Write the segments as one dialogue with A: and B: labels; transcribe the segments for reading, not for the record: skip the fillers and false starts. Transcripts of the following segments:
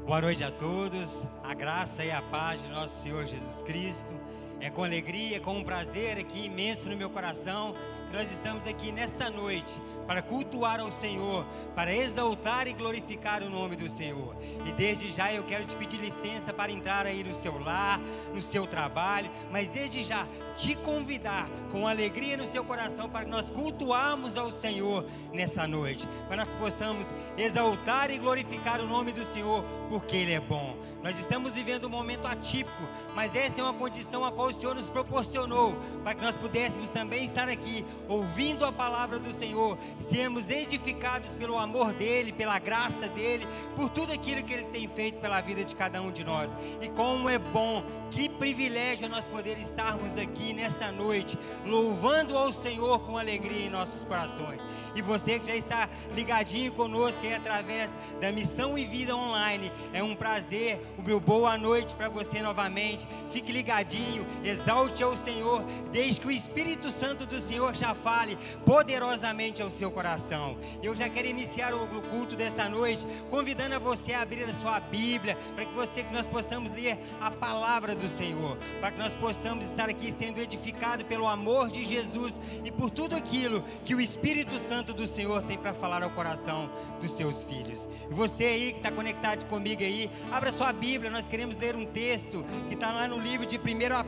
A: Boa noite a todos, a graça e a paz de nosso Senhor Jesus Cristo. É com alegria, com um prazer aqui imenso no meu coração que nós estamos aqui nessa noite para cultuar ao Senhor, para exaltar e glorificar o nome do Senhor. E desde já eu quero te pedir licença para entrar aí no seu lar, no seu trabalho, mas desde já te convidar com alegria no seu coração para que nós cultuarmos ao Senhor nessa noite, para que possamos exaltar e glorificar o nome do Senhor, porque Ele é bom. Nós estamos vivendo um momento atípico, mas essa é uma condição a qual o Senhor nos proporcionou, para que nós pudéssemos também estar aqui, ouvindo a palavra do Senhor, sermos edificados pelo amor dEle, pela graça dEle, por tudo aquilo que Ele tem feito pela vida de cada um de nós. E como é bom, que privilégio é nós poder estarmos aqui nessa noite, louvando ao Senhor com alegria em nossos corações. E você que já está ligadinho conosco aí através da Missão e Vida Online, é um prazer, o meu boa noite para você novamente. Fique ligadinho, exalte ao Senhor, desde que o Espírito Santo do Senhor já fale poderosamente ao seu coração. Eu já quero iniciar o culto dessa noite, convidando a você a abrir a sua Bíblia, para que nós possamos ler a palavra do Senhor, para que nós possamos estar aqui sendo edificados pelo amor de Jesus e por tudo aquilo que o Espírito Santo do Senhor tem para falar ao coração dos seus filhos. E você aí que está conectado comigo aí, abra sua Bíblia. Nós queremos ler um texto que está lá no livro de 1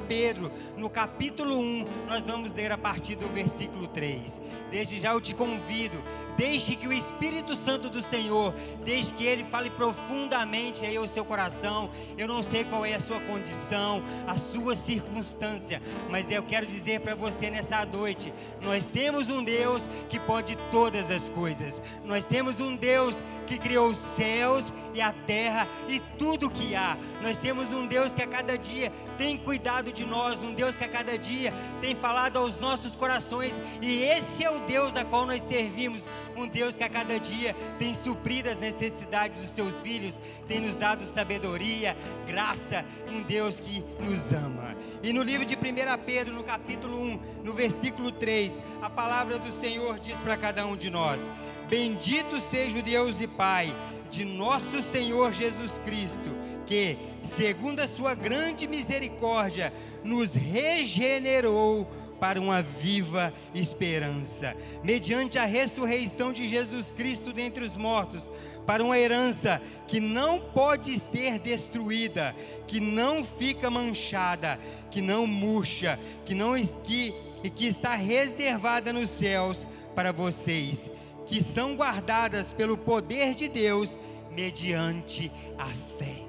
A: Pedro, no capítulo 1, nós vamos ler a partir do versículo 3. Desde já eu te convido, deixe que o Espírito Santo do Senhor, desde que Ele fale profundamente aí ao seu coração. Eu não sei qual é a sua condição, a sua circunstância, mas eu quero dizer para você nessa noite, nós temos um Deus que pode todas as coisas. Nós temos um Deus que criou os céus e a terra e tudo que há. Nós temos um Deus que a cada dia tem cuidado de nós, um Deus que a cada dia tem falado aos nossos corações, e esse é o Deus a qual nós servimos. Um Deus que a cada dia tem suprido as necessidades dos seus filhos, tem nos dado sabedoria, graça, um Deus que nos ama. E no livro de 1 Pedro, no capítulo 1, no versículo 3, a palavra do Senhor diz para cada um de nós: bendito seja o Deus e Pai de nosso Senhor Jesus Cristo, que, segundo a sua grande misericórdia, nos regenerou para uma viva esperança, mediante a ressurreição de Jesus Cristo dentre os mortos, para uma herança que não pode ser destruída, que não fica manchada, que não murcha, que está reservada nos céus para vocês, que são guardadas pelo poder de Deus mediante a fé.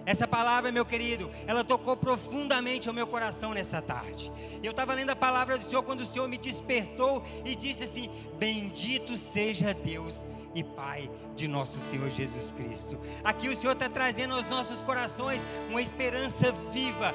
A: Essa palavra, meu querido, ela tocou profundamente ao meu coração nessa tarde. Eu estava lendo a palavra do Senhor quando o Senhor me despertou e disse assim: bendito seja Deus e Pai de nosso Senhor Jesus Cristo. Aqui o Senhor está trazendo aos nossos corações uma esperança viva,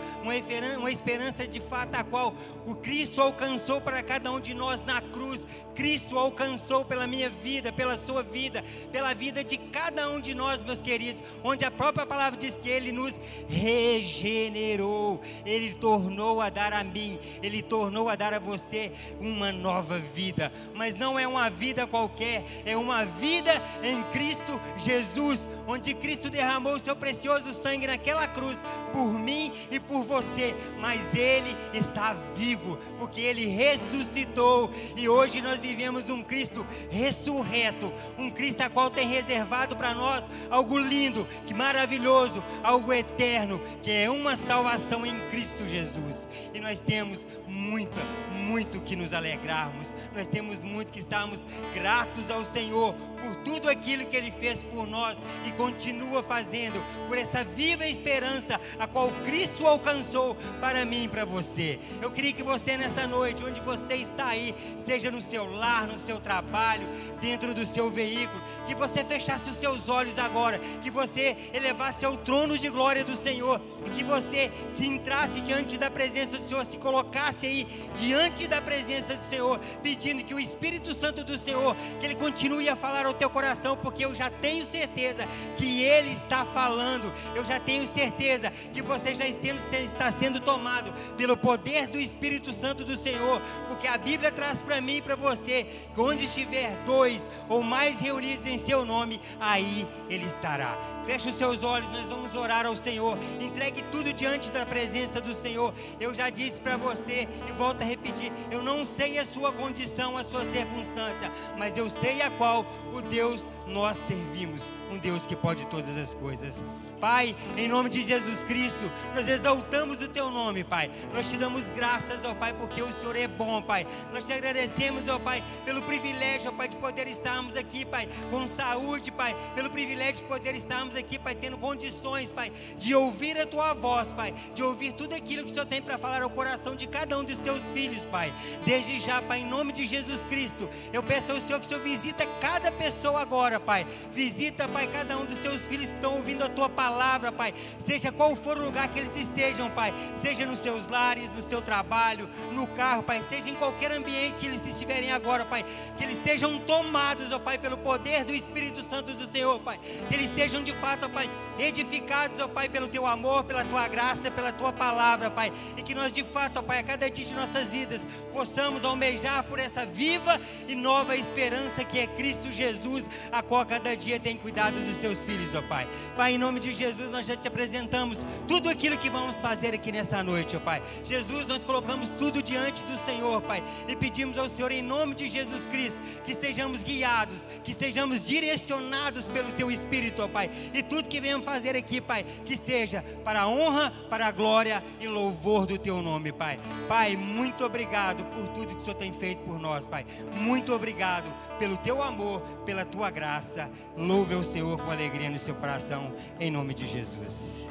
A: uma esperança de fato a qual o Cristo alcançou para cada um de nós na cruz. Cristo alcançou pela minha vida, pela sua vida, pela vida de cada um de nós, meus queridos, onde a própria palavra diz que Ele nos regenerou, Ele tornou a dar a mim, Ele tornou a dar a você uma nova vida, mas não é uma vida qualquer, é uma vida em Cristo Jesus, onde Cristo derramou o seu precioso sangue naquela cruz, por mim e por você, mas Ele está vivo, porque Ele ressuscitou, e hoje nós vivemos um Cristo ressurreto, um Cristo a qual tem reservado para nós algo lindo, que maravilhoso, algo eterno, que é uma salvação em Cristo Jesus. E nós temos muito que nos alegrarmos, nós temos muito que estarmos gratos ao Senhor por tudo aquilo que Ele fez por nós e continua fazendo, por essa viva esperança a qual Cristo alcançou para mim e para você. Eu queria que você nessa noite, onde você está aí, seja no seu lar, no seu trabalho, dentro do seu veículo, que você fechasse os seus olhos agora, que você elevasse ao trono de glória do Senhor, e que você se entrasse diante da presença do Senhor, se colocasse aí diante da presença do Senhor, pedindo que o Espírito Santo do Senhor, que Ele continue a falar ao teu coração, porque eu já tenho certeza que Ele está falando, eu já tenho certeza que você já está sendo tomado pelo poder do Espírito Santo do Senhor, porque a Bíblia traz para mim e para você, que onde estiver dois ou mais reunidos em seu nome, aí Ele estará. Feche os seus olhos, nós vamos orar ao Senhor. Entregue tudo diante da presença do Senhor. Eu já disse para você e volto a repetir: eu não sei a sua condição, a sua circunstância, mas eu sei a qual o Deus nós servimos, um Deus que pode todas as coisas. Pai, em nome de Jesus Cristo, nós exaltamos o Teu nome, Pai. Nós te damos graças, ó Pai, porque o Senhor é bom, Pai. Nós te agradecemos, ó Pai, pelo privilégio, ó Pai, de poder estarmos aqui, Pai, com saúde, Pai. Pelo privilégio de poder estarmos aqui, Pai, tendo condições, Pai, de ouvir a Tua voz, Pai, de ouvir tudo aquilo que o Senhor tem para falar ao coração de cada um dos Teus filhos, Pai. Desde já, Pai, em nome de Jesus Cristo, eu peço ao Senhor que o Senhor visita cada pessoa agora, Pai. Visita, Pai, cada um dos Teus filhos que estão ouvindo a Tua palavra, Pai. Seja qual for o lugar que eles estejam, Pai. Seja nos seus lares, no seu trabalho, no carro, Pai. Seja em qualquer ambiente que eles estiverem agora, Pai. Que eles sejam tomados, ó Pai, pelo poder do Espírito Santo do Senhor, Pai. Que eles sejam de fato, ó Pai, edificados, ó Pai, pelo Teu amor, pela Tua graça, pela Tua palavra, Pai. E que nós de fato, ó Pai, a cada dia de nossas vidas possamos almejar por essa viva e nova esperança que é Cristo Jesus, a qual cada dia tem cuidado dos Teus filhos, ó Pai. Pai, em nome de Jesus, nós já te apresentamos tudo aquilo que vamos fazer aqui nessa noite, ó Pai. Jesus, nós colocamos tudo diante do Senhor, Pai, e pedimos ao Senhor, em nome de Jesus Cristo, que sejamos guiados, que sejamos direcionados pelo Teu Espírito, ó Pai. E tudo que venhamos fazer aqui, Pai, que seja para a honra, para a glória e louvor do Teu nome, Pai. Pai, muito obrigado por tudo que o Senhor tem feito por nós, Pai. Muito obrigado pelo Teu amor, pela Tua graça. Louve ao Senhor com alegria no seu coração, em nome de Jesus.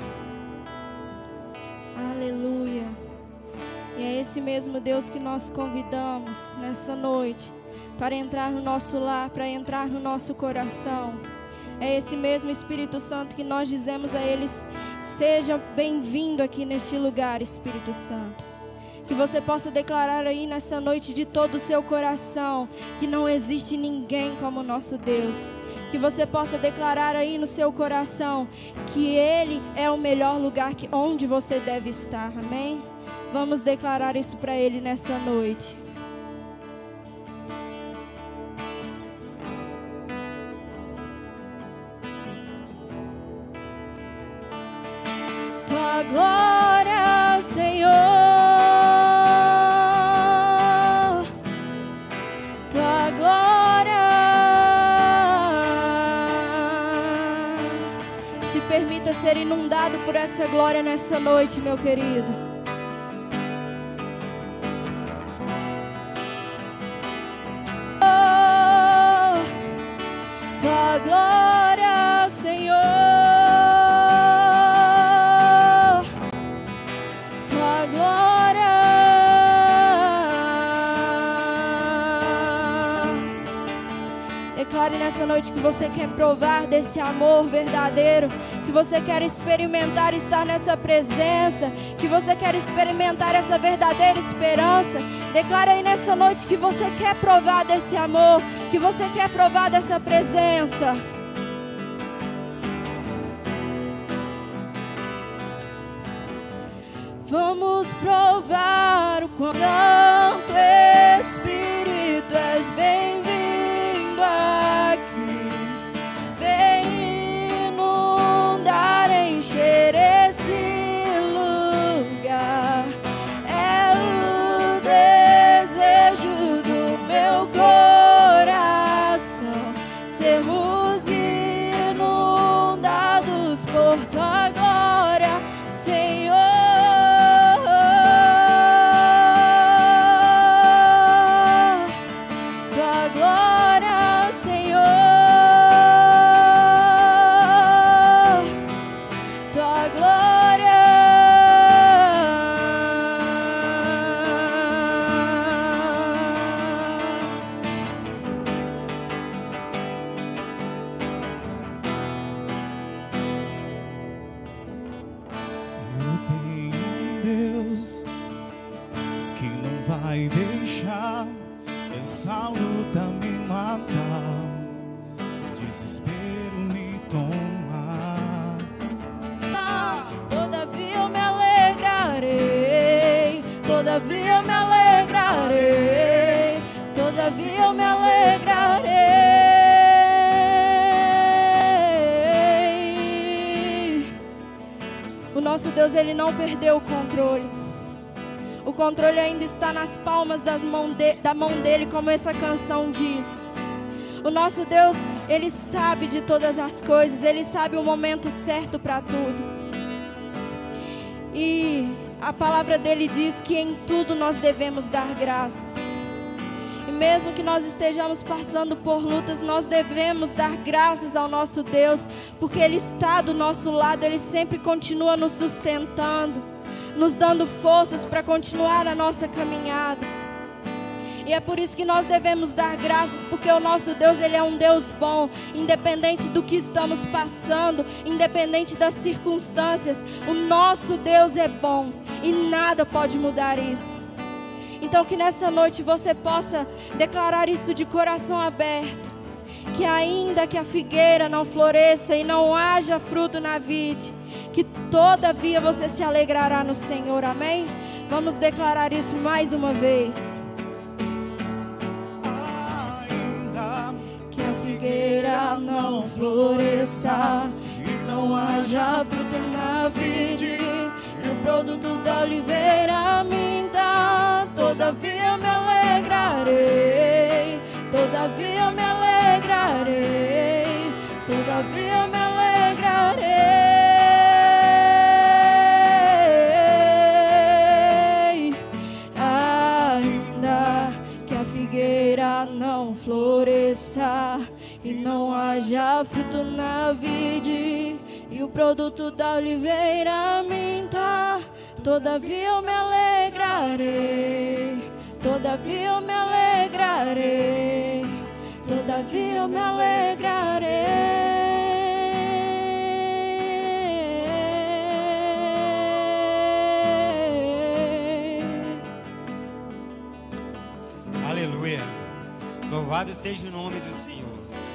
B: Aleluia. E é esse mesmo Deus que nós convidamos nessa noite para entrar no nosso lar, para entrar no nosso coração. É esse mesmo Espírito Santo que nós dizemos a eles: seja bem-vindo aqui neste lugar, Espírito Santo. Que você possa declarar aí nessa noite de todo o seu coração que não existe ninguém como nosso Deus. Que você possa declarar aí no seu coração que Ele é o melhor lugar onde você deve estar, amém? Vamos declarar isso para Ele nessa noite. Tua glória, Senhor. Tua glória. Se permita ser inundado por essa glória nessa noite, meu querido. Tua glória, Senhor. Tua glória. Declare nessa noite que você quer provar desse amor verdadeiro, que você quer experimentar estar nessa presença, que você quer experimentar essa verdadeira esperança. Declare aí nessa noite que você quer provar desse amor, que você quer provar dessa presença. Vamos provar o quão Santo Espírito és bem-vindo aqui. Vem inundar, encher esse lugar. É o desejo do meu coração sermos inundados por Tua glória, Senhor.
C: Vai deixar essa luta me matar, desespero me tomar.
B: Todavia eu me alegrarei, todavia eu me alegrarei, todavia eu me alegrarei. nosso Deus, Ele não perdeu o controle. O controle ainda está nas palmas da mão dEle, como essa canção diz. O nosso Deus, Ele sabe de todas as coisas, Ele sabe o momento certo para tudo. E a palavra dEle diz que em tudo nós devemos dar graças. E mesmo que nós estejamos passando por lutas, nós devemos dar graças ao nosso Deus, porque Ele está do nosso lado, Ele sempre continua nos sustentando, nos dando forças para continuar a nossa caminhada. E é por isso que nós devemos dar graças, porque o nosso Deus, Ele é um Deus bom, independente do que estamos passando, independente das circunstâncias, o nosso Deus é bom e nada pode mudar isso. Então que nessa noite você possa declarar isso de coração aberto, que ainda que a figueira não floresça e não haja fruto na vide, que todavia você se alegrará no Senhor, amém? Vamos declarar isso mais uma vez.
C: Figueira não floresça e não haja fruto na vide, e o produto da oliveira minta, todavia me alegrarei, todavia me alegrarei, todavia me alegrarei. Ainda que a figueira não floresça e não haja fruto na vide, e o produto da oliveira minta, todavia eu me alegrarei, todavia eu me alegrarei, todavia eu me alegrarei.
A: Aleluia. Louvado seja o nome do Senhor.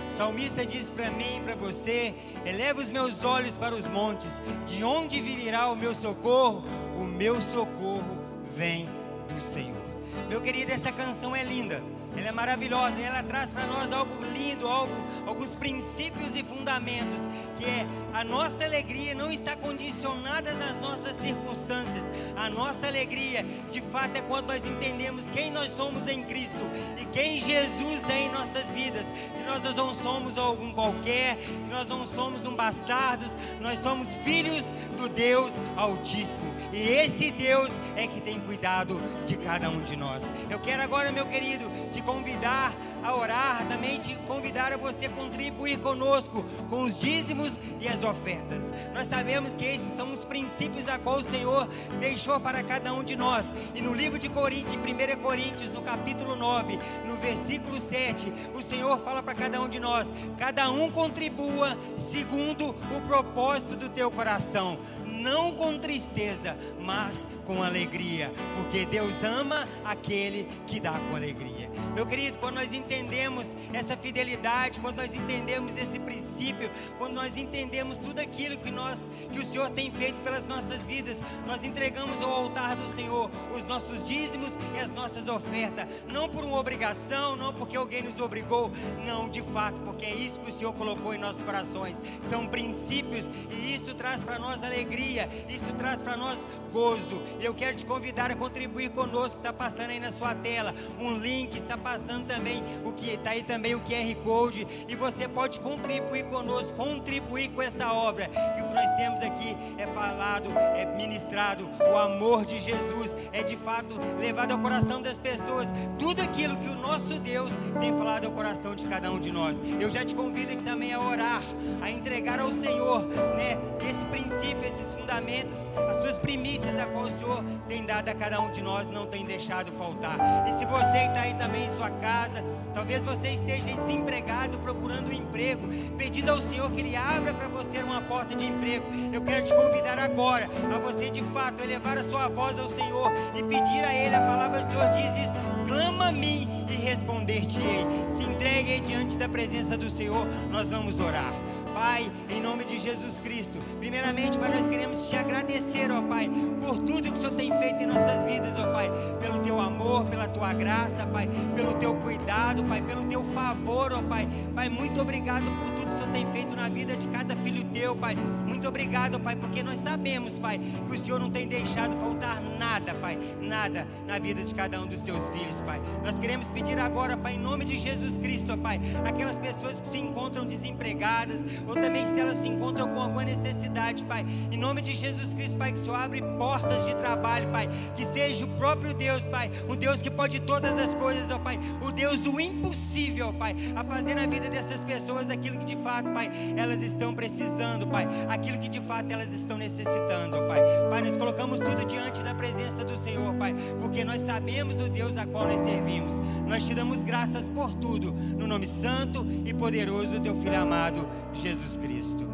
A: O salmista diz para mim e para você: eleva os meus olhos para os montes, de onde virá o meu socorro? O meu socorro vem do Senhor. Meu querido, essa canção é linda, ela é maravilhosa, e ela traz para nós algo lindo, alguns princípios e fundamentos, que é a nossa alegria não está condicionada nas nossas circunstâncias. A nossa alegria, de fato, é quando nós entendemos quem nós somos em Cristo e quem Jesus é em nossas vidas, que nós não somos algum qualquer, que nós não somos um bastardos, nós somos filhos do Deus Altíssimo, e esse Deus é que tem cuidado de cada um de nós. Eu quero agora, meu querido, te convidar a orar, também te convidar a você contribuir conosco com os dízimos e as ofertas. Nós sabemos que esses são os princípios a qual o Senhor deixou para cada um de nós. E no livro de Coríntios, em 1 Coríntios, no capítulo 9, no versículo 7, o Senhor fala para cada um de nós: cada um contribua segundo o propósito do teu coração, não com tristeza, mas com alegria, porque Deus ama aquele que dá com alegria. Meu querido, quando nós entendemos essa fidelidade, quando nós entendemos esse princípio, quando nós entendemos tudo aquilo que o Senhor tem feito pelas nossas vidas, nós entregamos ao altar do Senhor os nossos dízimos e as nossas ofertas, não por uma obrigação, não porque alguém nos obrigou, não, de fato, porque é isso que o Senhor colocou em nossos corações. São princípios, e isso traz para nós alegria, isso traz para nós gozo. Eu quero te convidar a contribuir conosco. Está passando aí na sua tela um link, está passando também está aí também o QR Code, e você pode contribuir conosco, contribuir com essa obra. E o que nós temos aqui é falado, é ministrado, o amor de Jesus é de fato levado ao coração das pessoas, tudo aquilo que o nosso Deus tem falado ao coração de cada um de nós. Eu já te convido aqui também a orar, a entregar ao Senhor, né, esse princípio, esses fundamentos, as suas primícias, a qual o Senhor tem dado a cada um de nós, não tem deixado faltar. E se você está aí também em sua casa, talvez você esteja desempregado, procurando um emprego, pedindo ao Senhor que Ele abra para você uma porta de emprego, eu quero te convidar agora a você de fato elevar a sua voz ao Senhor e pedir a Ele. A palavra do Senhor diz isso: clama a mim e responder-te-ei. Se entregue aí diante da presença do Senhor. Nós vamos orar. Pai, em nome de Jesus Cristo, primeiramente, Pai, nós queremos te agradecer, ó Pai, por tudo que o Senhor tem feito em nossas vidas, ó Pai, pelo teu amor, pela tua graça, Pai, pelo teu cuidado, Pai, pelo teu favor, ó Pai. Pai, muito obrigado por tudo que o Senhor tem feito na na vida de cada filho teu, Pai. Muito obrigado, Pai, porque nós sabemos, Pai, que o Senhor não tem deixado faltar nada, Pai, nada na vida de cada um dos seus filhos, Pai. Nós queremos pedir agora, Pai, em nome de Jesus Cristo, Pai, aquelas pessoas que se encontram desempregadas, ou também se elas se encontram com alguma necessidade, Pai, em nome de Jesus Cristo, Pai, que o Senhor abre portas de trabalho, Pai, que seja o próprio Deus, Pai, um Deus que pode todas as coisas, ó Pai, o Deus do impossível, Pai, a fazer na vida dessas pessoas aquilo que de fato, Pai, elas estão precisando, Pai, aquilo que de fato elas estão necessitando, ó Pai. Pai, nós colocamos tudo diante da presença do Senhor, Pai, porque nós sabemos o Deus a qual nós servimos. Nós te damos graças por tudo, no nome santo e poderoso do teu Filho amado, Jesus Cristo.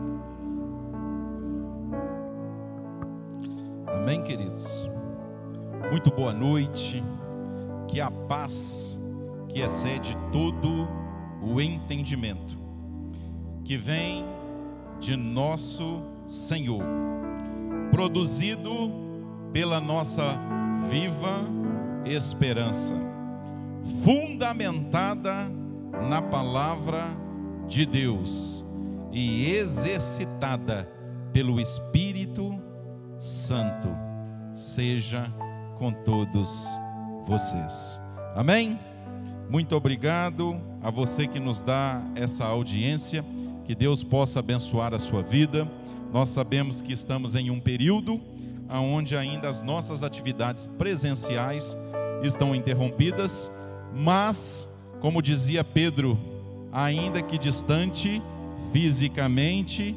D: Amém, queridos? Muito boa noite. Que a paz que excede todo o entendimento, que vem de nosso Senhor, produzido pela nossa viva esperança, fundamentada na palavra de Deus e exercitada pelo Espírito Santo, seja com todos vocês. Amém? Muito obrigado a você que nos dá essa audiência. Que Deus possa abençoar a sua vida. Nós sabemos que estamos em um período onde ainda as nossas atividades presenciais estão interrompidas, mas, como dizia Pedro, ainda que distante fisicamente,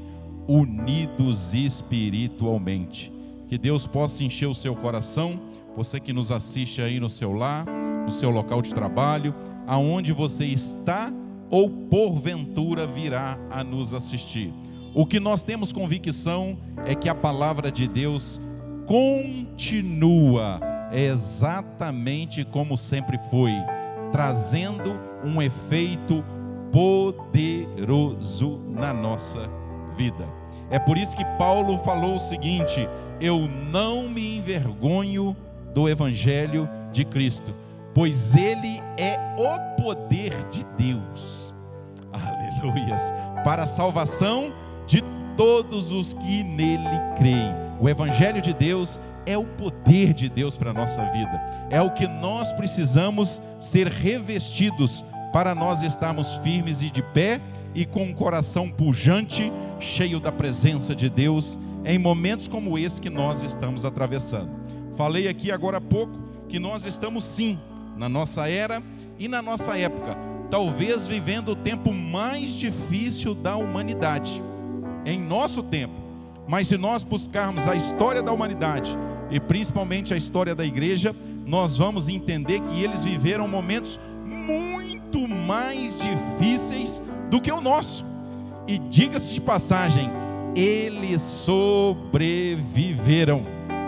D: unidos espiritualmente. Que Deus possa encher o seu coração, você que nos assiste aí no seu lar, no seu local de trabalho, aonde você está ou porventura virá a nos assistir. O que nós temos convicção é que a palavra de Deus continua exatamente como sempre foi, trazendo um efeito poderoso na nossa vida. É por isso que Paulo falou o seguinte: eu não me envergonho do Evangelho de Cristo, pois ele é o poder de Deus, aleluias, para a salvação de todos os que nele creem. O Evangelho de Deus é o poder de Deus para a nossa vida, é o que nós precisamos ser revestidos para nós estarmos firmes e de pé e com um coração pujante, cheio da presença de Deus, em momentos como esse que nós estamos atravessando. Falei aqui agora há pouco que nós estamos sim, na nossa era e na nossa época, talvez vivendo o tempo mais difícil da humanidade, em nosso tempo. Mas se nós buscarmos a história da humanidade, e principalmente a história da igreja, nós vamos entender que eles viveram momentos muito mais difíceis do que o nosso. E diga-se de passagem, eles sobreviveram.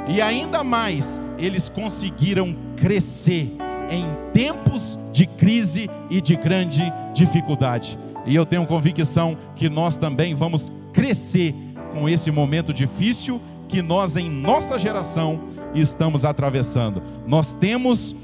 D: E ainda mais, eles conseguiram crescer em tempos de crise e de grande dificuldade. E eu tenho convicção que nós também vamos crescer com esse momento difícil que nós em nossa geração estamos atravessando. Nós temos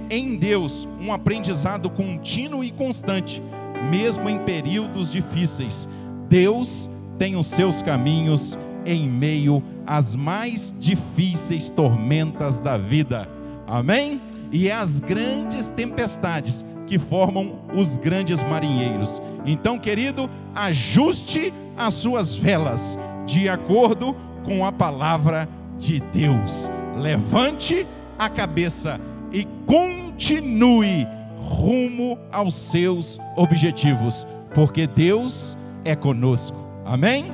D: em Deus um aprendizado contínuo e constante, mesmo em períodos difíceis. Deus tem os seus caminhos em meio às mais difíceis tormentas da vida. Amém? E é as grandes tempestades que formam os grandes marinheiros. Então, querido, ajuste as suas velas de acordo com a palavra de Deus. Levante a cabeça e continue rumo aos seus objetivos, porque Deus é conosco. Amém?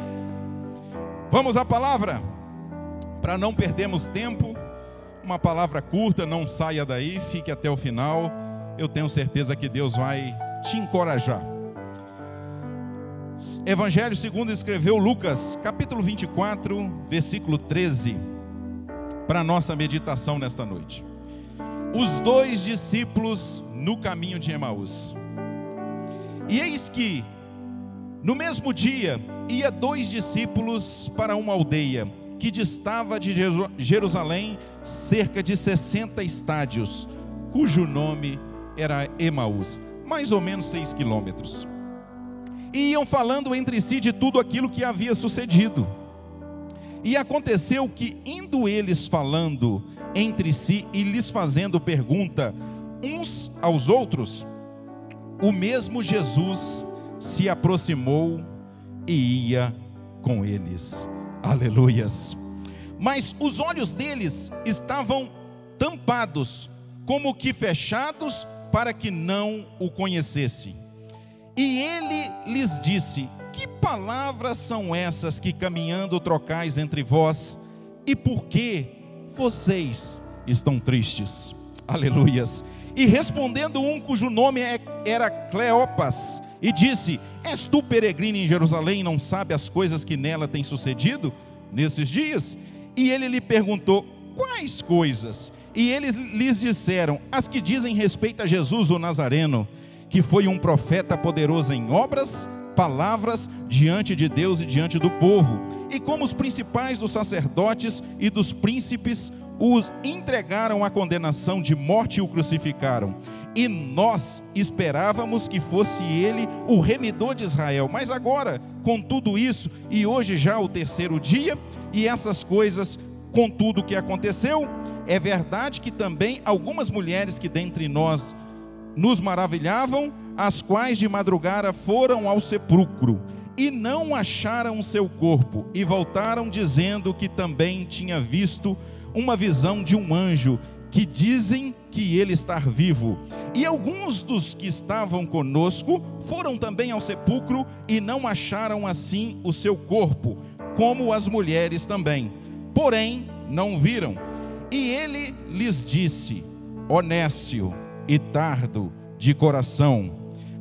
D: Vamos à palavra, para não perdermos tempo. Uma palavra curta, não saia daí, fique até o final. Eu tenho certeza que Deus vai te encorajar. Evangelho segundo escreveu Lucas, capítulo 24, versículo 13, para a nossa meditação nesta noite. Os dois discípulos no caminho de Emaús. E eis que, no mesmo dia, ia dois discípulos para uma aldeia, que distava de Jerusalém cerca de 60 estádios, cujo nome era Emaús, mais ou menos 6 quilômetros. e iam falando entre si de tudo aquilo que havia sucedido. E aconteceu que, indo eles falando entre si e lhes fazendo pergunta uns aos outros, o mesmo Jesus se aproximou e ia com eles. Aleluias! Mas os olhos deles estavam tampados, como que fechados, para que não o conhecessem. E ele lhes disse: que palavras são essas que caminhando trocais entre vós? E por que vocês estão tristes? Aleluias! E respondendo um cujo nome era Cleopas, e disse: és tu peregrino em Jerusalém e não sabe as coisas que nela têm sucedido nesses dias? E ele lhe perguntou: quais coisas? E eles lhes disseram: as que dizem respeito a Jesus o Nazareno, que foi um profeta poderoso em obras, palavras, diante de Deus e diante do povo. E como os principais dos sacerdotes e dos príncipes os entregaram à condenação de morte e o crucificaram. E nós esperávamos que fosse ele o remidor de Israel. Mas agora, com tudo isso, e hoje já o terceiro dia, e essas coisas, com tudo que aconteceu, é verdade que também algumas mulheres que dentre nós nos maravilhavam, as quais de madrugada foram ao sepulcro, e não acharam o seu corpo, e voltaram dizendo que também tinha visto uma visão de um anjo, que dizem que ele está vivo. E alguns dos que estavam conosco foram também ao sepulcro, e não acharam assim o seu corpo, como as mulheres também, porém não viram. E ele lhes disse: ó nécio e tardo de coração,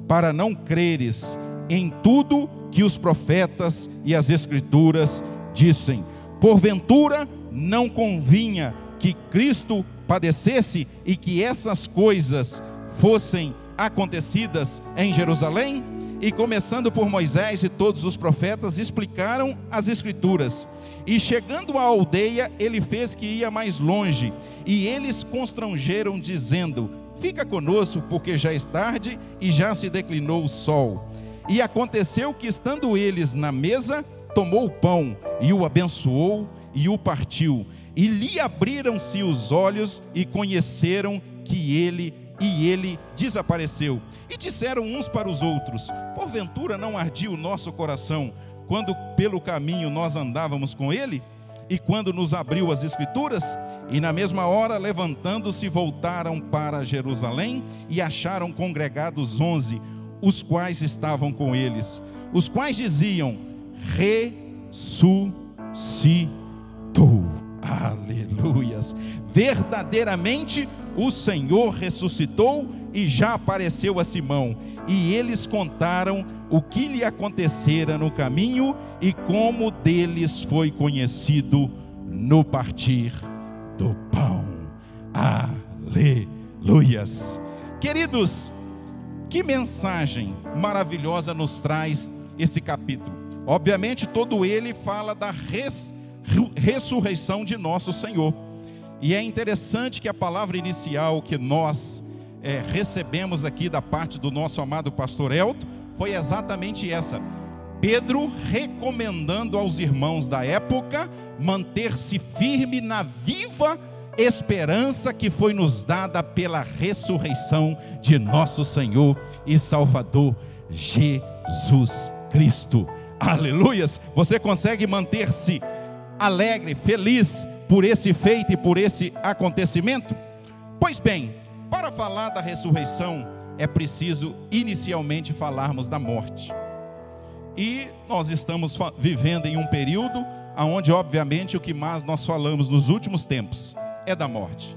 D: para não creres em tudo que os profetas e as escrituras dizem. Porventura não convinha que Cristo padecesse e que essas coisas fossem acontecidas em Jerusalém? E começando por Moisés e todos os profetas, explicaram as escrituras. E chegando à aldeia, ele fez que ia mais longe, e eles constrangeram, dizendo: fica conosco, porque já é tarde e já se declinou o sol. E aconteceu que, estando eles na mesa, tomou o pão e o abençoou e o partiu. E lhe abriram-se os olhos e conheceram que ele desapareceu. E disseram uns para os outros: porventura não ardia o nosso coração quando pelo caminho nós andávamos com ele? E quando nos abriu as escrituras? E na mesma hora, levantando-se, voltaram para Jerusalém e acharam congregados 11, os quais estavam com eles, os quais diziam: ressuscitou. Aleluias! Verdadeiramente o Senhor ressuscitou e já apareceu a Simão. E eles contaram o que lhe acontecera no caminho e como deles foi conhecido no partir do pão. Aleluias! Queridos, que mensagem maravilhosa nos traz esse capítulo. Obviamente todo ele fala da ressurreição de nosso Senhor. E é interessante que a palavra inicial que nós recebemos aqui da parte do nosso amado pastor Elton foi exatamente essa: Pedro recomendando aos irmãos da época manter-se firme na viva esperança que foi nos dada pela ressurreição de nosso Senhor e Salvador Jesus Cristo. Aleluias! Você consegue manter-se alegre, feliz por esse feito e por esse acontecimento? Pois bem, para falar da ressurreição é preciso inicialmente falarmos da morte. E nós estamos vivendo em um período onde obviamente o que mais nós falamos nos últimos tempos é da morte.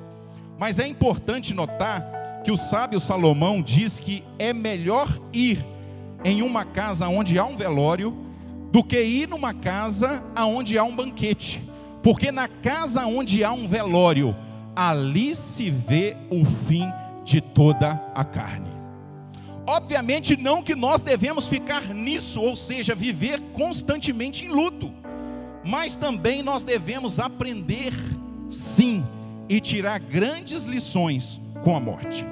D: Mas é importante notar que o sábio Salomão diz que é melhor ir em uma casa onde há um velório do que ir numa casa onde há um banquete. Porque na casa onde há um velório, ali se vê o fim de toda a carne. Obviamente não que nós devemos ficar nisso, ou seja, viver constantemente em luto. Mas também nós devemos aprender, sim, e tirar grandes lições com a morte.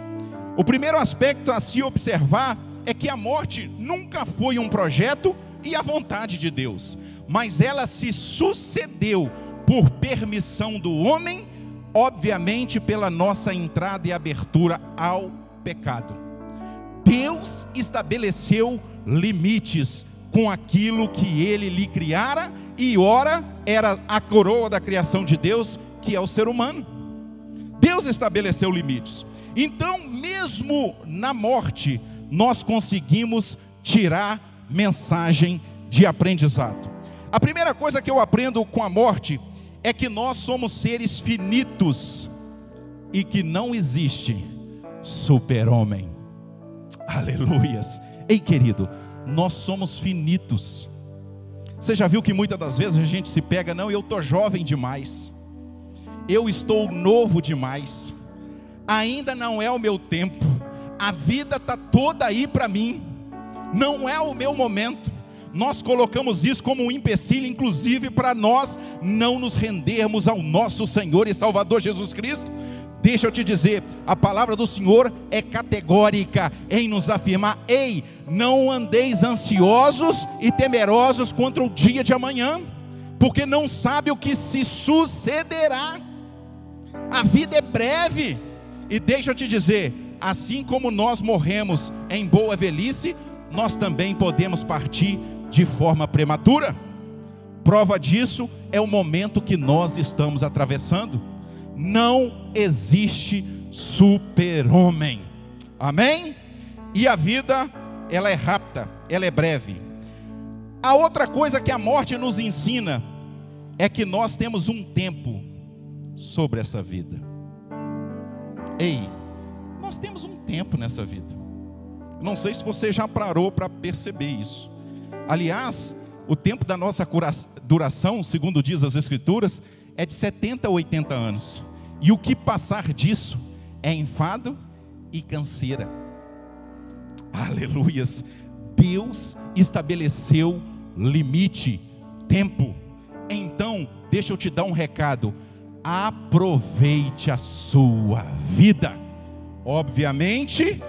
D: O primeiro aspecto a se observar é que a morte nunca foi um projeto e a vontade de Deus, mas ela se sucedeu por permissão do homem, obviamente pela nossa entrada e abertura ao pecado. Deus estabeleceu limites com aquilo que ele lhe criara, e ora era a coroa da criação de Deus, que é o ser humano. Deus estabeleceu limites. Então, mesmo na morte, nós conseguimos tirar mensagem de aprendizado. A primeira coisa que eu aprendo com a morte é que nós somos seres finitos e que não existe super-homem. Aleluias. Ei, querido, nós somos finitos. Você já viu que muitas das vezes a gente se pega, não, eu estou jovem demais, eu estou novo demais, ainda não é o meu tempo, a vida está toda aí para mim, não é o meu momento. Nós colocamos isso como um empecilho, inclusive para nós não nos rendermos ao nosso Senhor e Salvador Jesus Cristo. Deixa eu te dizer, a palavra do Senhor é categórica em nos afirmar: ei, não andeis ansiosos e temerosos contra o dia de amanhã, porque não sabe o que se sucederá. A vida é breve, e deixa eu te dizer, assim como nós morremos em boa velhice, nós também podemos partir de forma prematura. Prova disso é o momento que nós estamos atravessando. Não existe super-homem, amém? E a vida, ela é rápida, ela é breve. A outra coisa que a morte nos ensina é que nós temos um tempo sobre essa vida. Ei, nós temos um tempo nessa vida. Não sei se você já parou para perceber isso. Aliás, o tempo da nossa duração, segundo diz as Escrituras, é de 70 a 80 anos. E o que passar disso é enfado e canseira. Aleluias. Deus estabeleceu limite, tempo. Então, deixa eu te dar um recado. Aproveite a sua vida. Obviamente,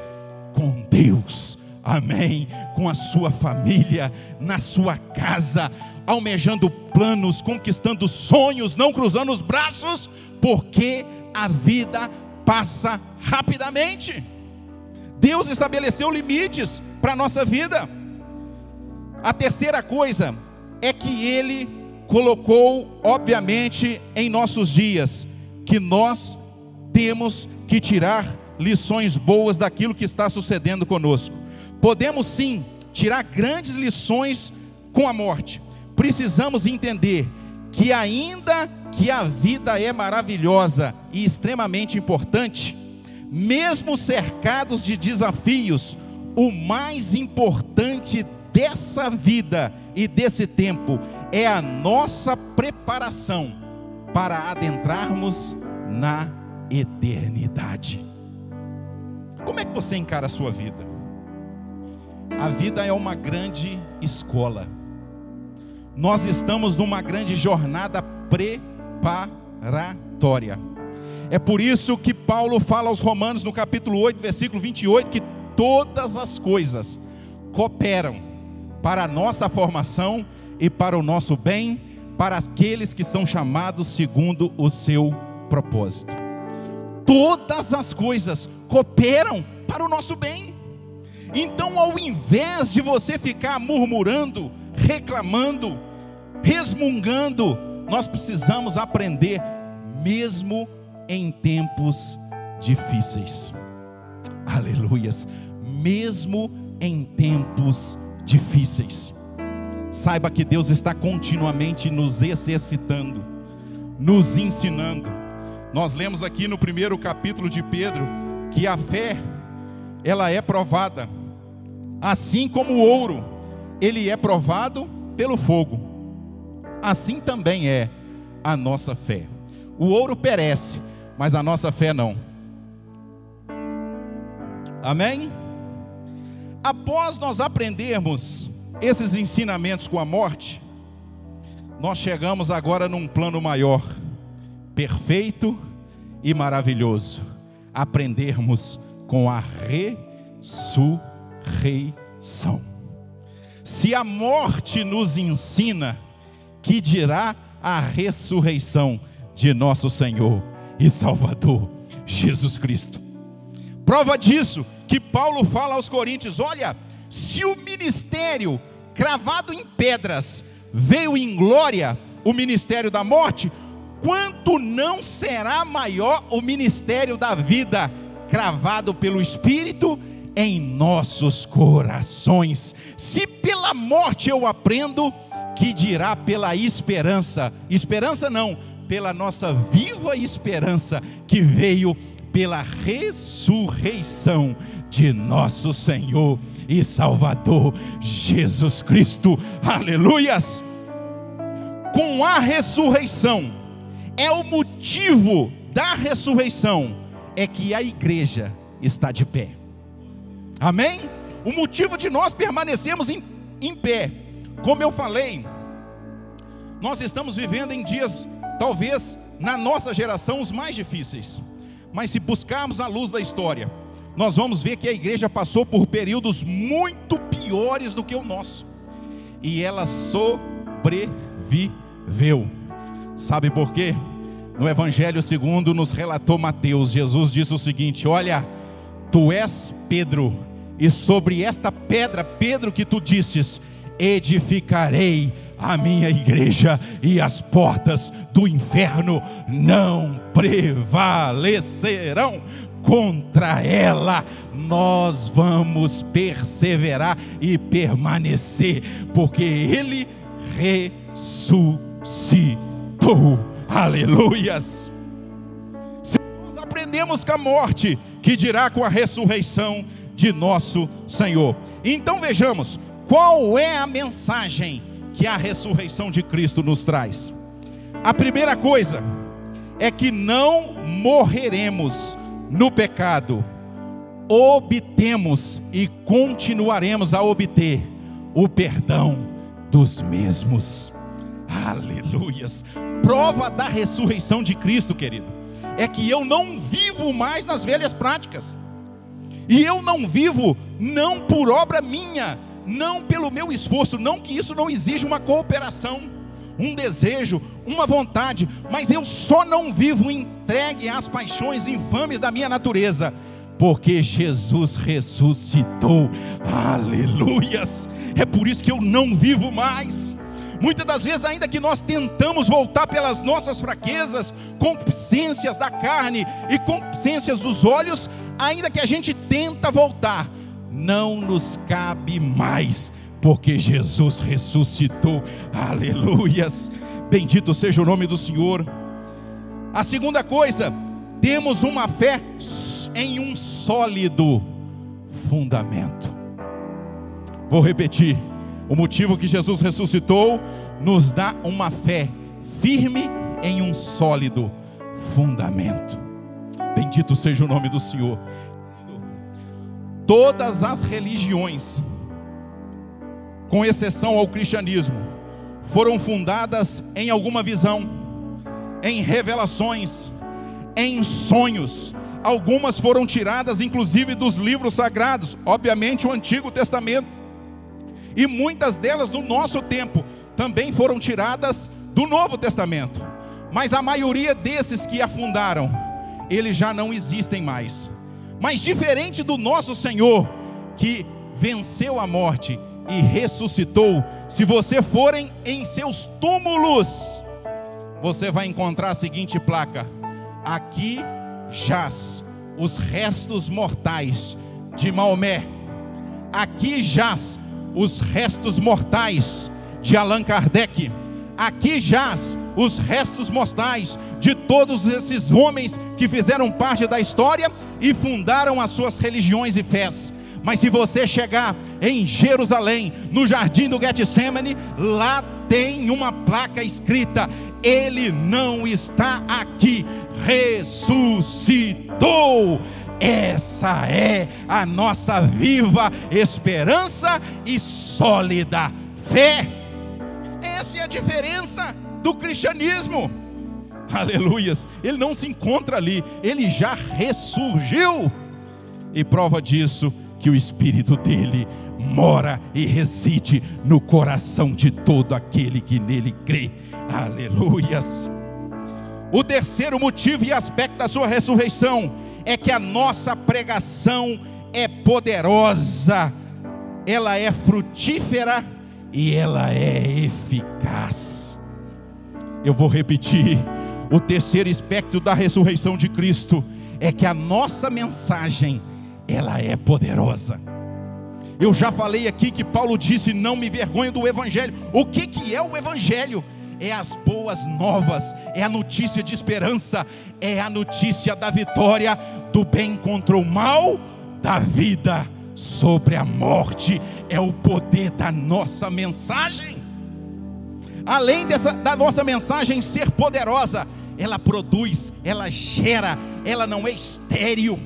D: com Deus. Amém, com a sua família, na sua casa, almejando planos, conquistando sonhos, não cruzando os braços, porque a vida passa rapidamente. Deus estabeleceu limites para a nossa vida. A terceira coisa é que Ele colocou, obviamente, em nossos dias, que nós temos que tirar lições boas daquilo que está sucedendo conosco. Podemos sim tirar grandes lições com a morte. Precisamos entender que ainda que a vida é maravilhosa e extremamente importante, mesmo cercados de desafios, o mais importante dessa vida e desse tempo é a nossa preparação para adentrarmos na eternidade. Como é que você encara a sua vida? A vida é uma grande escola. Nós estamos numa grande jornada preparatória. É por isso que Paulo fala aos Romanos no capítulo 8, versículo 28, que todas as coisas cooperam para a nossa formação e para o nosso bem, para aqueles que são chamados segundo o seu propósito. Todas as coisas cooperam para o nosso bem. Então, ao invés de você ficar murmurando, reclamando, resmungando, nós precisamos aprender, mesmo em tempos difíceis. Aleluias. Mesmo em tempos difíceis. Saiba que Deus está continuamente nos exercitando, nos ensinando. Nós lemos aqui no primeiro capítulo de Pedro que a fé, ela é provada, assim como o ouro, ele é provado pelo fogo. Assim também é a nossa fé. O ouro perece, mas a nossa fé não. Amém? Após nós aprendermos esses ensinamentos com a morte, nós chegamos agora num plano maior, perfeito e maravilhoso. Aprendermos com a ressurreição. ressurreição. Se a morte nos ensina, que dirá a ressurreição de nosso Senhor e Salvador Jesus Cristo? Prova disso que Paulo fala aos Coríntios: olha, se o ministério cravado em pedras veio em glória, o ministério da morte, quanto não será maior o ministério da vida, cravado pelo Espírito em nossos corações? Se pela morte eu aprendo, que dirá pela esperança? Esperança não, pela nossa viva esperança, que veio pela ressurreição de nosso Senhor e Salvador Jesus Cristo. Aleluias! Com a ressurreição, é o motivo da ressurreição, é que a igreja está de pé. Amém? O motivo de nós permanecermos em pé, como eu falei, nós estamos vivendo em dias, talvez na nossa geração, os mais difíceis. Mas se buscarmos a luz da história, nós vamos ver que a igreja passou por períodos muito piores do que o nosso, e ela sobreviveu. Sabe por quê? No Evangelho segundo nos relatou Mateus, Jesus disse o seguinte: olha, tu és Pedro, e sobre esta pedra, Pedro, que tu disses, edificarei a minha igreja, e as portas do inferno não prevalecerão contra ela. Nós vamos perseverar e permanecer, porque Ele ressuscitou. Aleluias! Se nós aprendemos com a morte, que dirá com a ressurreição de nosso Senhor. Então vejamos, qual é a mensagem que a ressurreição de Cristo nos traz? A primeira coisa é que não morreremos no pecado, obtemos e continuaremos a obter o perdão dos mesmos. Aleluias! Prova da ressurreição de Cristo, querido, é que eu não vivo mais nas velhas práticas, e eu não vivo não por obra minha, não pelo meu esforço, não que isso não exija uma cooperação, um desejo, uma vontade, mas eu só não vivo entregue às paixões infames da minha natureza, porque Jesus ressuscitou. Aleluias! É por isso que eu não vivo mais. Muitas das vezes, ainda que nós tentamos voltar pelas nossas fraquezas, concupiscências da carne e concupiscências dos olhos, ainda que a gente tenta voltar, não nos cabe mais, porque Jesus ressuscitou. Aleluias! Bendito seja o nome do Senhor. A segunda coisa, temos uma fé em um sólido fundamento. Vou repetir: o motivo que Jesus ressuscitou nos dá uma fé firme em um sólido fundamento. Bendito seja o nome do Senhor. Todas as religiões, com exceção ao cristianismo, foram fundadas em alguma visão, em revelações, em sonhos. Algumas foram tiradas inclusive dos livros sagrados, obviamente o Antigo Testamento, e muitas delas no nosso tempo também foram tiradas do Novo Testamento. Mas a maioria desses que a fundaram, eles já não existem mais. Mas diferente do nosso Senhor, que venceu a morte e ressuscitou, se você forem em seus túmulos, você vai encontrar a seguinte placa: aqui jaz os restos mortais de Maomé, aqui jaz os restos mortais de Allan Kardec, aqui jaz os restos mortais de todos esses homens que fizeram parte da história e fundaram as suas religiões e fés. Mas se você chegar em Jerusalém, no jardim do Getsemane, lá tem uma placa escrita: Ele não está aqui, ressuscitou. Essa é a nossa viva esperança e sólida fé. Essa é a diferença do cristianismo. Aleluias! Ele não se encontra ali, ele já ressurgiu. E prova disso que o Espírito dele mora e reside no coração de todo aquele que nele crê. Aleluias. O terceiro motivo e aspecto da sua ressurreição é que a nossa pregação é poderosa, ela é frutífera e ela é eficaz. Eu vou repetir: o terceiro aspecto da ressurreição de Cristo é que a nossa mensagem, ela é poderosa. Eu já falei aqui que Paulo disse: não me envergonho do Evangelho. O que é o Evangelho? É as boas novas, é a notícia de esperança, é a notícia da vitória do bem contra o mal, da vida sobre a morte. É o poder da nossa mensagem. Além da nossa mensagem ser poderosa, ela produz, ela gera, ela não é estéril,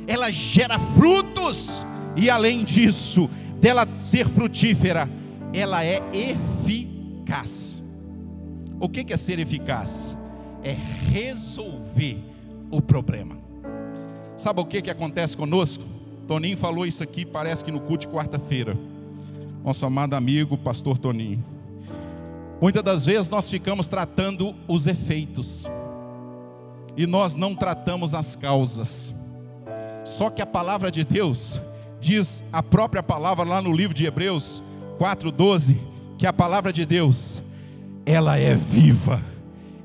D: ela gera frutos. E além disso, dela ser frutífera, ela é eficaz. O que é ser eficaz? É resolver o problema. Sabe o que acontece conosco? Toninho falou isso aqui, parece que no culto de quarta-feira. Nosso amado amigo, pastor Toninho. Muitas das vezes nós ficamos tratando os efeitos e nós não tratamos as causas. Só que a palavra de Deus diz, a própria palavra lá no livro de Hebreus 4:12, que a palavra de Deus, ela é viva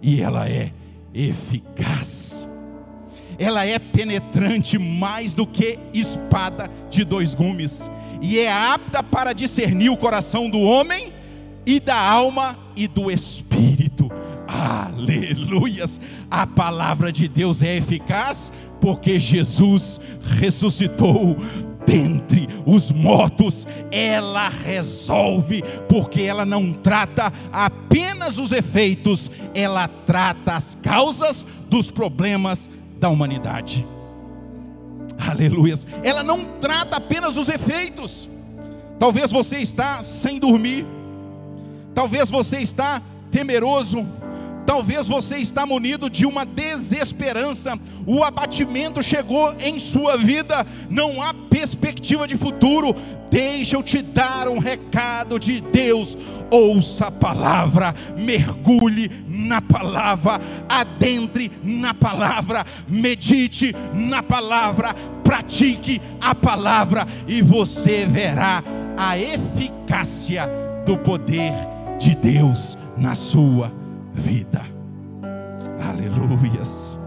D: e ela é eficaz. Ela é penetrante mais do que espada de dois gumes, e é apta para discernir o coração do homem e da alma e do espírito. Aleluias! A palavra de Deus é eficaz porque Jesus ressuscitou dentre os mortos. Ela resolve, porque ela não trata apenas os efeitos, ela trata as causas dos problemas da humanidade. Aleluias! Ela não trata apenas os efeitos. Talvez você está sem dormir, talvez você está temeroso, talvez você está munido de uma desesperança. O abatimento chegou em sua vida, não há perspectiva de futuro. Deixa eu te dar um recado de Deus. Ouça a palavra, mergulhe na palavra, adentre na palavra, medite na palavra, pratique a palavra, e você verá a eficácia do poder de Deus na sua vida. Aleluias.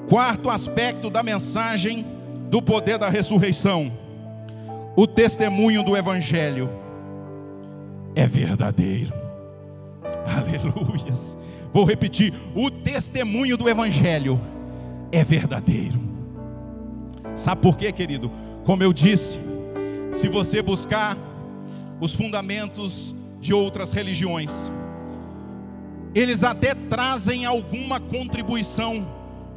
D: Quarto aspecto da mensagem do poder da ressurreição: o testemunho do Evangelho é verdadeiro. Aleluias. Vou repetir: o testemunho do Evangelho é verdadeiro. Sabe por quê, querido? Como eu disse, se você buscar os fundamentos de outras religiões, eles até trazem alguma contribuição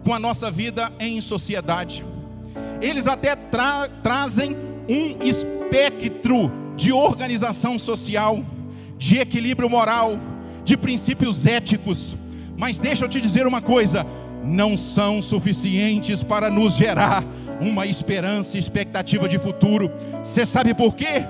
D: com a nossa vida em sociedade. Eles até trazem um espectro de organização social, de equilíbrio moral, de princípios éticos. Mas deixa eu te dizer uma coisa: não são suficientes para nos gerar uma esperança e expectativa de futuro. Você sabe por quê?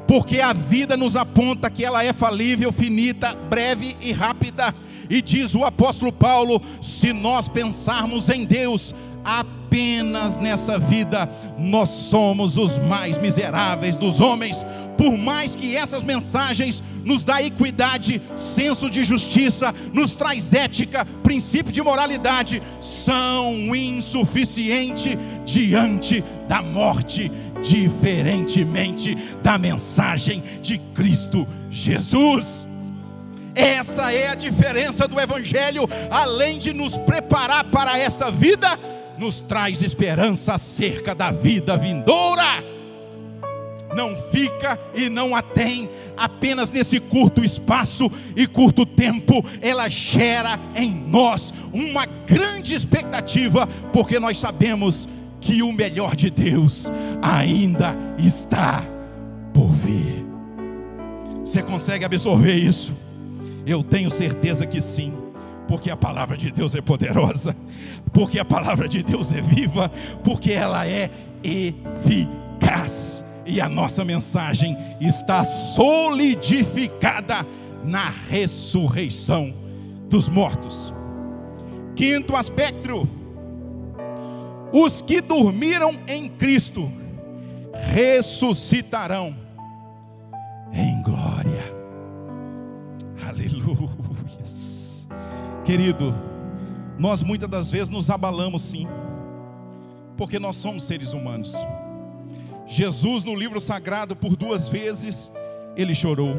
D: Porque a vida nos aponta que ela é falível, finita, breve e rápida. E diz o apóstolo Paulo: se nós pensarmos em Deus apenas nessa vida, nós somos os mais miseráveis dos homens. Por mais que essas mensagens nos dão equidade, senso de justiça, nos traz ética, princípio de moralidade, são insuficientes diante da morte, diferentemente da mensagem de Cristo Jesus. Essa é a diferença do Evangelho. Além de nos preparar para essa vida, nos traz esperança acerca da vida vindoura. Não fica e não a tem apenas nesse curto espaço e curto tempo. Ela gera em nós uma grande expectativa, porque nós sabemos que o melhor de Deus ainda está por vir. Você consegue absorver isso? Eu tenho certeza que sim. Porque a palavra de Deus é poderosa, porque a palavra de Deus é viva, porque ela é eficaz. E a nossa mensagem está solidificada na ressurreição dos mortos. Quinto aspecto: os que dormiram em Cristo ressuscitarão em glória. Aleluia. Querido, nós muitas das vezes nos abalamos, sim, porque nós somos seres humanos. Jesus, no livro sagrado, por 2 vezes ele chorou.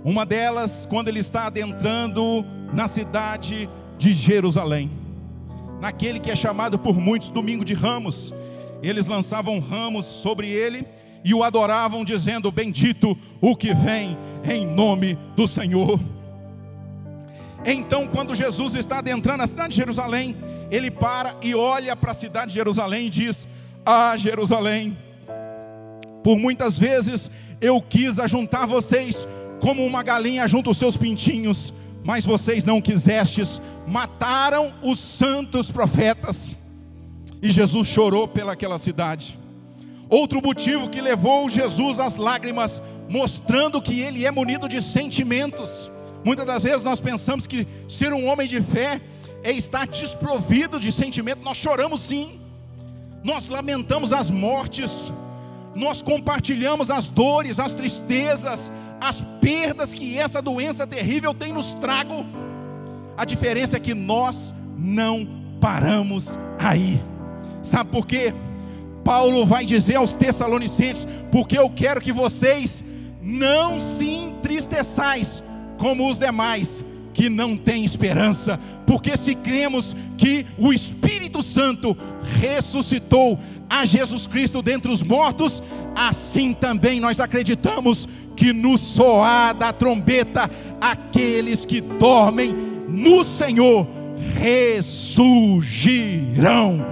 D: Uma delas, quando ele está adentrando na cidade de Jerusalém, naquele que é chamado por muitos Domingo de Ramos. Eles lançavam ramos sobre ele e o adoravam, dizendo: bendito o que vem em nome do Senhor. Então, quando Jesus está adentrando a cidade de Jerusalém, ele para e olha para a cidade de Jerusalém e diz: ah, Jerusalém, por muitas vezes eu quis ajuntar vocês como uma galinha junta os seus pintinhos, mas vocês não quisestes, mataram os santos profetas. E Jesus chorou pelaquela cidade. Outro motivo que levou Jesus às lágrimas, mostrando que ele é munido de sentimentos. Muitas das vezes nós pensamos que ser um homem de fé é estar desprovido de sentimento. Nós choramos, sim, nós lamentamos as mortes, nós compartilhamos as dores, as tristezas, as perdas que essa doença terrível tem nos trago. A diferença é que nós não paramos aí. Sabe por quê? Paulo vai dizer aos Tessalonicenses: porque eu quero que vocês não se entristeçais como os demais que não têm esperança. Porque se cremos que o Espírito Santo ressuscitou a Jesus Cristo dentre os mortos, assim também nós acreditamos que no soar da trombeta, aqueles que dormem no Senhor ressurgirão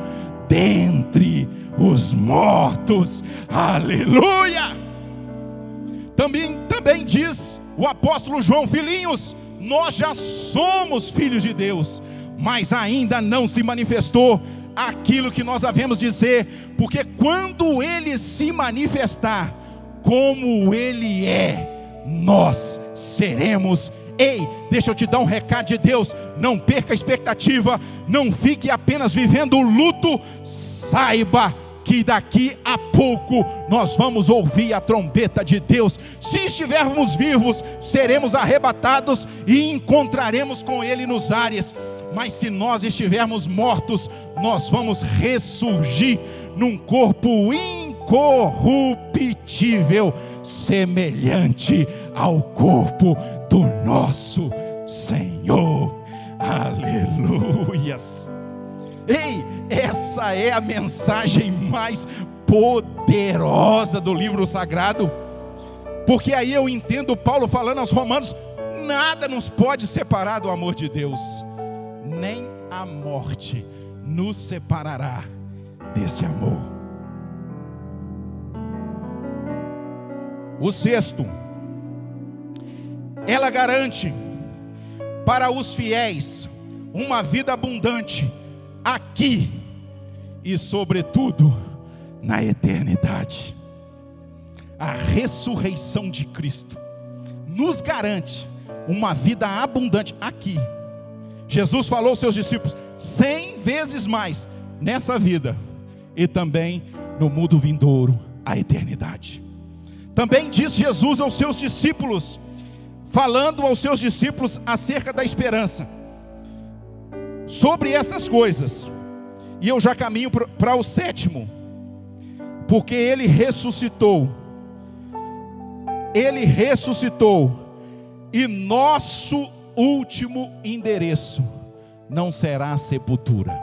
D: dentre os mortos. Aleluia! Também diz o apóstolo João: filhinhos, nós já somos filhos de Deus, mas ainda não se manifestou aquilo que nós havemos dizer, porque quando ele se manifestar como ele é, nós seremos. Ei, deixa eu te dar um recado de Deus: não perca a expectativa, não fique apenas vivendo o luto, saiba que daqui a pouco nós vamos ouvir a trombeta de Deus. Se estivermos vivos, seremos arrebatados e encontraremos com ele nos ares. Mas se nós estivermos mortos, nós vamos ressurgir num corpo incorruptível, semelhante ao corpo do nosso Senhor. Aleluias. Ei, essa é a mensagem mais poderosa do livro sagrado, porque aí eu entendo Paulo falando aos romanos: nada nos pode separar do amor de Deus, nem a morte nos separará desse amor. O sexto, ela garante para os fiéis uma vida abundante aqui e sobretudo na eternidade. A ressurreição de Cristo nos garante uma vida abundante aqui. Jesus falou aos seus discípulos 100 vezes mais nessa vida e também no mundo vindouro, a eternidade. Também diz Jesus aos seus discípulos, falando aos seus discípulos acerca da esperança, sobre essas coisas. E eu já caminho para o sétimo, porque ele ressuscitou, e nosso último endereço não será a sepultura.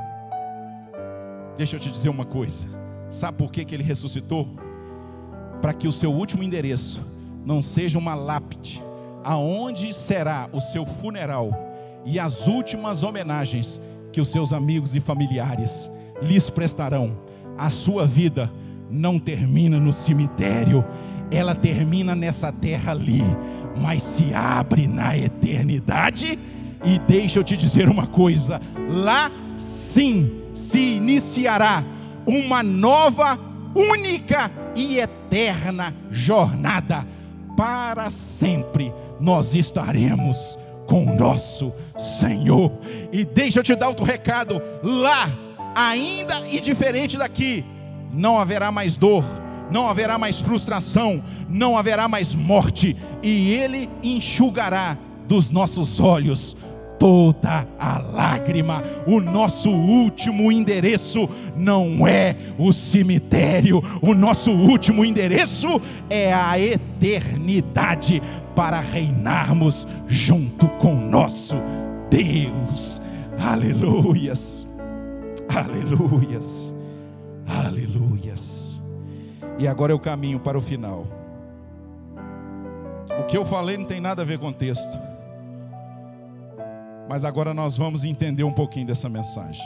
D: Deixa eu te dizer uma coisa: sabe por que ele ressuscitou? Para que o seu último endereço não seja uma lápide, aonde será o seu funeral e as últimas homenagens que os seus amigos e familiares lhes prestarão. A sua vida não termina no cemitério, ela termina nessa terra ali, mas se abre na eternidade E deixa eu te dizer uma coisa: lá sim se iniciará uma nova, única e eterna jornada. Para sempre nós estaremos com o nosso Senhor. E deixa eu te dar outro recado: lá, ainda e diferente daqui, não haverá mais dor, não haverá mais frustração, não haverá mais morte, e Ele enxugará dos nossos olhos toda a lágrima. O nosso último endereço não é o cemitério, o nosso último endereço é a eternidade, para reinarmos junto com nosso Deus. Aleluias, aleluias, aleluias. E agora eu caminho para o final. O que eu falei não tem nada a ver com o texto, mas agora nós vamos entender um pouquinho dessa mensagem.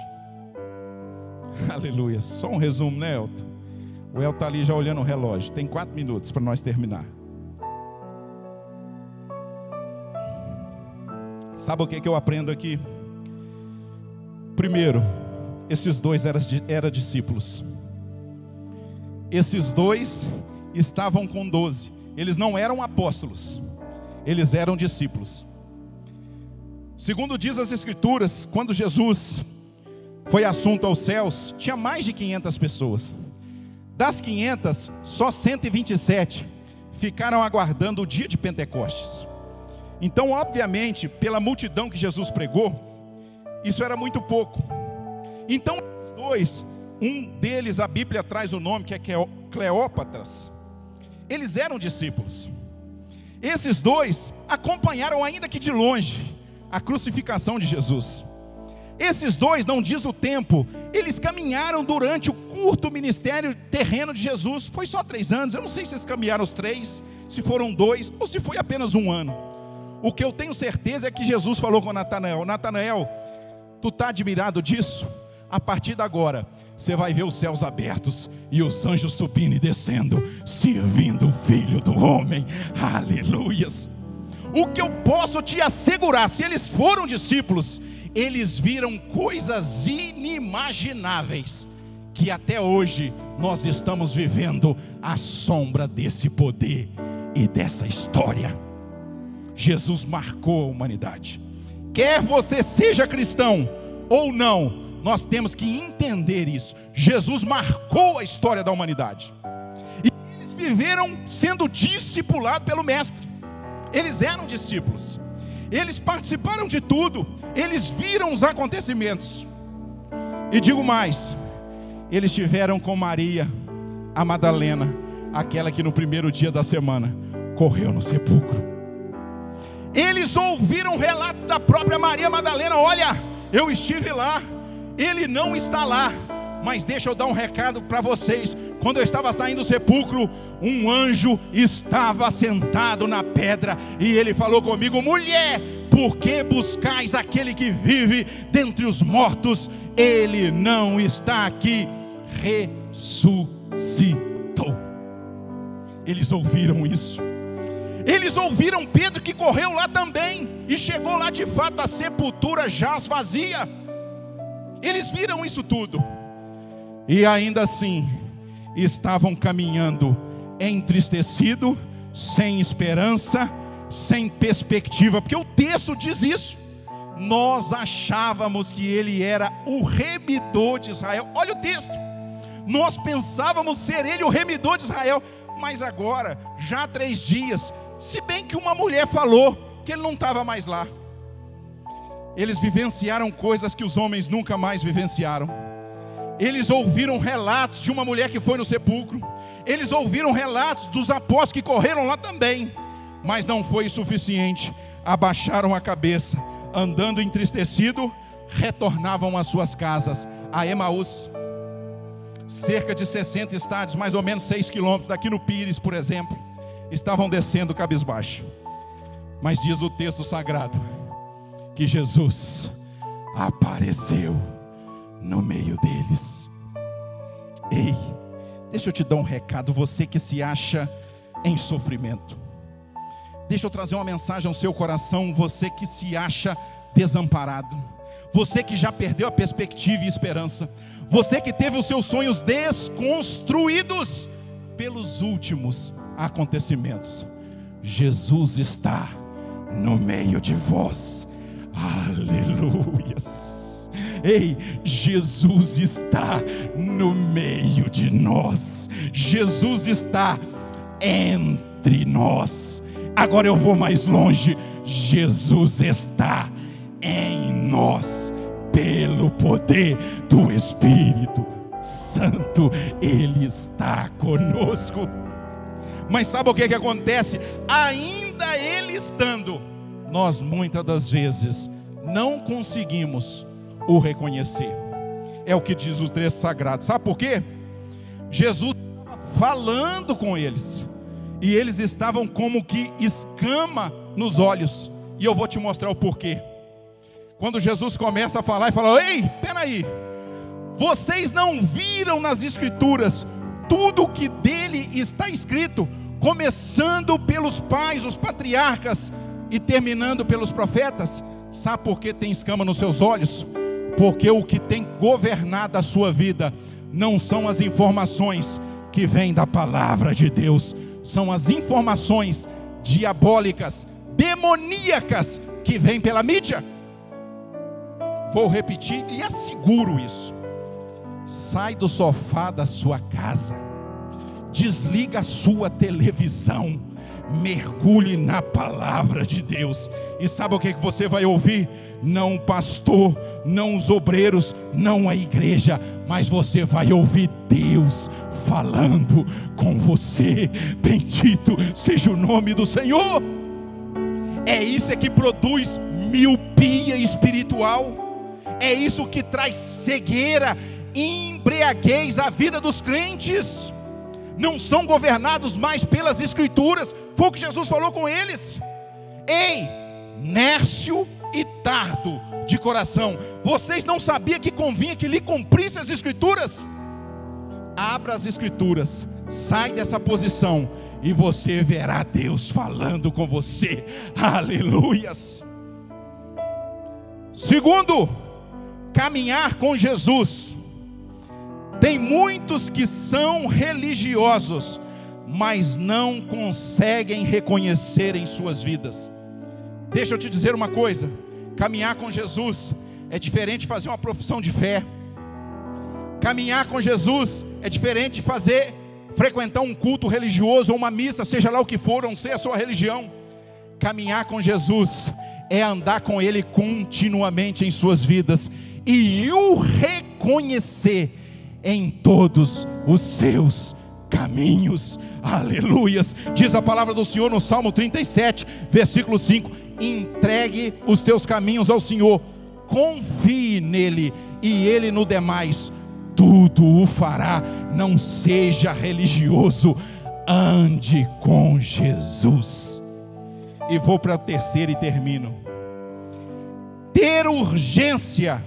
D: Aleluia. Só um resumo, né, Elton? O Elton está ali já olhando o relógio. Tem 4 minutos para nós terminar. Sabe o que eu aprendo aqui? Primeiro, esses dois eram discípulos. Esses dois estavam com 12. Eles não eram apóstolos, eles eram discípulos. Segundo diz as Escrituras, quando Jesus foi assunto aos céus, tinha mais de 500 pessoas. Das 500, só 127 ficaram aguardando o dia de Pentecostes. Então, obviamente, pela multidão que Jesus pregou, isso era muito pouco. Então, os dois, um deles, a Bíblia traz o nome, que é Cleópatras. Eles eram discípulos. Esses dois acompanharam, ainda que de longe, a crucificação de Jesus. Esses dois, não diz o tempo, eles caminharam durante o curto ministério terreno de Jesus. Foi só 3 anos, eu não sei se eles caminharam os 3, se foram 2, ou se foi apenas 1 ano. O que eu tenho certeza é que Jesus falou com Natanael: Natanael, tu está admirado disso? A partir de agora, você vai ver os céus abertos e os anjos subindo e descendo, servindo o Filho do Homem. Aleluias. O que eu posso te assegurar, se eles foram discípulos, eles viram coisas inimagináveis, que até hoje nós estamos vivendo à sombra desse poder e dessa história. Jesus marcou a humanidade. Quer você seja cristão ou não, nós temos que entender isso. Jesus marcou a história da humanidade. E eles viveram sendo discipulados pelo Mestre. Eles eram discípulos. Eles participaram de tudo. Eles viram os acontecimentos. E digo mais, eles estiveram com Maria, a Madalena, aquela que no primeiro dia da semana correu no sepulcro. Eles ouviram o relato da própria Maria Madalena: olha, eu estive lá, ele não está lá. Mas deixa eu dar um recado para vocês. Quando eu estava saindo do sepulcro, um anjo estava sentado na pedra, e ele falou comigo: mulher, por que buscais aquele que vive dentre os mortos? Ele não está aqui, ressuscitou. Eles ouviram isso. Eles ouviram Pedro, que correu lá também, e chegou lá de fato, a sepultura já vazia. Eles viram isso tudo, e ainda assim estavam caminhando entristecidos, sem esperança, sem perspectiva, porque o texto diz isso. Nós achávamos que ele era o remidor de Israel. Olha o texto. Nós pensávamos ser ele o remidor de Israel, mas agora, já há 3 dias, se bem que uma mulher falou que ele não estava mais lá. Eles vivenciaram coisas que os homens nunca mais vivenciaram. Eles ouviram relatos de uma mulher que foi no sepulcro. Eles ouviram relatos dos apóstolos que correram lá também. Mas não foi suficiente. Abaixaram a cabeça, andando entristecido, retornavam às suas casas, a Emaús. Cerca de 60 estádios, mais ou menos 6 quilômetros daqui no Pires, por exemplo. Estavam descendo cabisbaixo. Mas diz o texto sagrado que Jesus apareceu no meio deles. Ei, deixa eu te dar um recado, você que se acha em sofrimento. Deixa eu trazer uma mensagem ao seu coração, você que se acha desamparado, você que já perdeu a perspectiva e esperança, você que teve os seus sonhos desconstruídos pelos últimos acontecimentos, Jesus está no meio de vós. Aleluias. Ei, Jesus está no meio de nós. Jesus está entre nós. Agora eu vou mais longe. Jesus está em nós pelo poder do Espírito Santo. Ele está conosco. Mas sabe o que acontece? Ainda Ele estando, nós muitas das vezes não conseguimos o reconhecer. É o que diz o texto sagrado. Sabe por quê? Jesus estava falando com eles, e eles estavam como que escama nos olhos. E eu vou te mostrar o porquê. Quando Jesus começa a falar e fala: ei, peraí, vocês não viram nas Escrituras tudo o que dele está escrito, começando pelos pais, os patriarcas, e terminando pelos profetas? Sabe por que tem escama nos seus olhos? Porque o que tem governado a sua vida não são as informações que vêm da palavra de Deus, são as informações diabólicas, demoníacas, que vêm pela mídia. Vou repetir e asseguro isso. Sai do sofá da sua casa, desliga a sua televisão, mergulhe na palavra de Deus, e sabe o que você vai ouvir? Não o pastor, não os obreiros, não a igreja, mas você vai ouvir Deus falando com você. Bendito seja o nome do Senhor. É isso que produz miopia espiritual, é isso que traz cegueira e embriaguez à vida dos crentes. Não são governados mais pelas Escrituras. Foi o que Jesus falou com eles. Ei, nércio e tardo de coração, vocês não sabiam que convinha que lhe cumprisse as Escrituras? Abra as Escrituras, sai dessa posição, e você verá Deus falando com você. Aleluias. Segundo, caminhar com Jesus. Tem muitos que são religiosos, mas não conseguem reconhecer em suas vidas. Deixa eu te dizer uma coisa: caminhar com Jesus é diferente de fazer uma profissão de fé. Caminhar com Jesus é diferente de frequentar um culto religioso ou uma missa, seja lá o que for, não sei a sua religião. Caminhar com Jesus é andar com Ele continuamente em suas vidas e o reconhecer em todos os seus caminhos. Aleluias. Diz a palavra do Senhor no Salmo 37, versículo 5: entregue os teus caminhos ao Senhor, confie nele, e Ele no demais tudo o fará. Não seja religioso, ande com Jesus. E vou para a terceira e termino. Ter urgência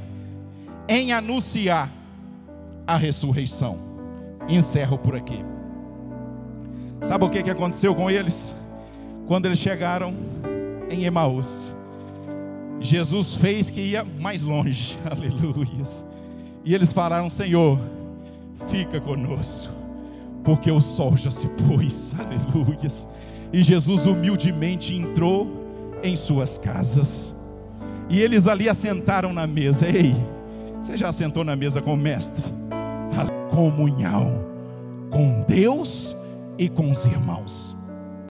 D: em anunciar a ressurreição. Encerro por aqui. Sabe o que aconteceu com eles? Quando eles chegaram em Emaús, Jesus fez que ia mais longe. Aleluias. E eles falaram: Senhor, fica conosco, porque o sol já se pôs. Aleluias. E Jesus humildemente entrou em suas casas, e eles ali assentaram na mesa. Ei, você já sentou na mesa com o mestre? A comunhão com Deus e com os irmãos.